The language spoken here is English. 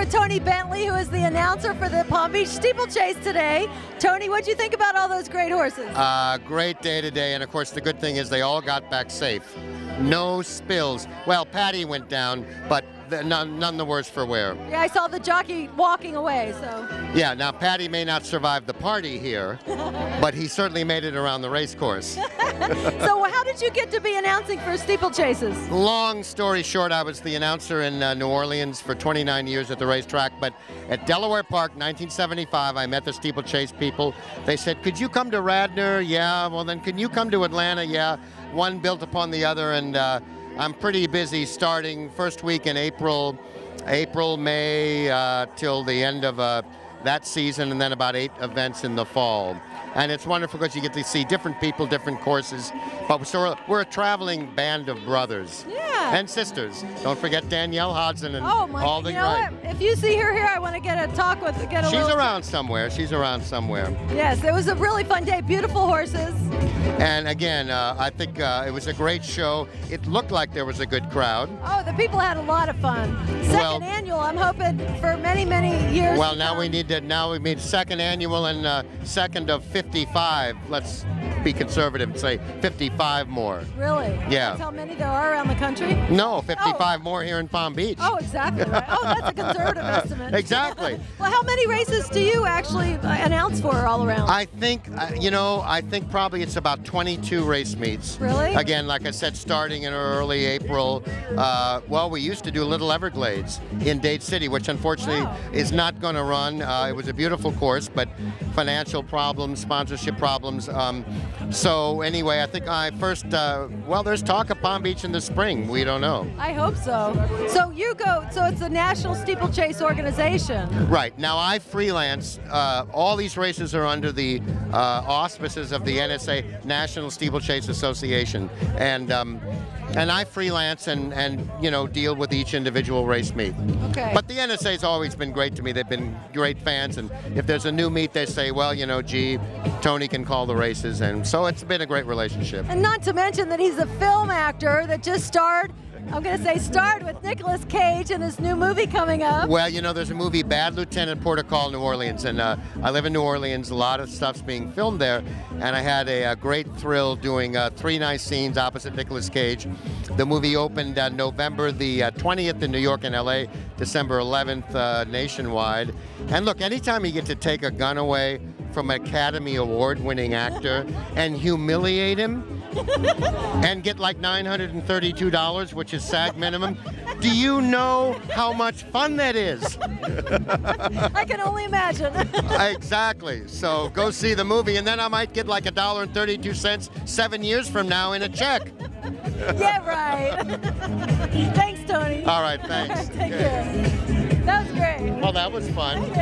with Tony Bentley, who is the announcer for the Palm Beach Steeplechase today. Tony, what'd you think about all those great horses? Great day today, and of course the good thing is they all got back safe. No spills. Well, Patty went down, but none the worse for wear. Yeah, I saw the jockey walking away, so. Yeah, now Patty may not survive the party here, but he certainly made it around the race course. So how did you get to be announcing for steeplechases? Long story short, I was the announcer in New Orleans for 29 years at the racetrack, but at Delaware Park, 1975, I met the steeplechase people. They said, could you come to Radnor? Yeah, well then can you come to Atlanta? Yeah, one built upon the other, and I'm pretty busy starting first week in April, May, till the end of that season, and then about 8 events in the fall. And it's wonderful because you get to see different people, different courses. But we're a traveling band of brothers and sisters. Don't forget Danielle Hodson and all the you know what? If you see her here, I want to get a talk with her. She's around somewhere. She's around somewhere. Yes, it was a really fun day. Beautiful horses. And again, I think it was a great show. It looked like there was a good crowd. Oh, the people had a lot of fun. Second annual. I'm hoping for many, many years. Well, now we need second annual and second of 55. Let's be conservative and say 55 more. Really? Yeah. That's how many there are around the country? No, 55 more here in Palm Beach. Oh, exactly right. Oh, that's a conservative estimate. Exactly. Well, how many races do you actually announce for all around? I think, I think probably it's about 22 race meets. Really? Again, like I said, starting in early April. Well, we used to do Little Everglades in Dade City, which unfortunately is not going to run. It was a beautiful course, but financial problems, sponsorship problems. So anyway, I think well, there's talk of Palm Beach in the spring. We don't know. I hope so. So it's the National Steeplechase Organization. Right. Now I freelance. All these races are under the auspices of the NSA, National Steeplechase Association. And I freelance and deal with each individual race meet. Okay. But the NSA's always been great to me. They've been great fans, and if there's a new meet, they say, well, gee, Tony can call the races, and so it's been a great relationship. And not to mention that he's a film actor that just starred with Nicolas Cage in his new movie coming up. Well, there's a movie, Bad Lieutenant, Port of Call, New Orleans, and I live in New Orleans. A lot of stuff's being filmed there, and I had a great thrill doing 3 nice scenes opposite Nicolas Cage. The movie opened November the 20th in New York and LA, December 11th nationwide. And look, anytime you get to take a gun away from an Academy Award-winning actor and humiliate him, and get like $932, which is SAG minimum. Do you know how much fun that is? I can only imagine. Exactly. So go see the movie, and then I might get like $1.32 7 years from now in a check. Yeah, right. Thanks, Tony. All right, thanks. Take care. That was great. Well, that was fun.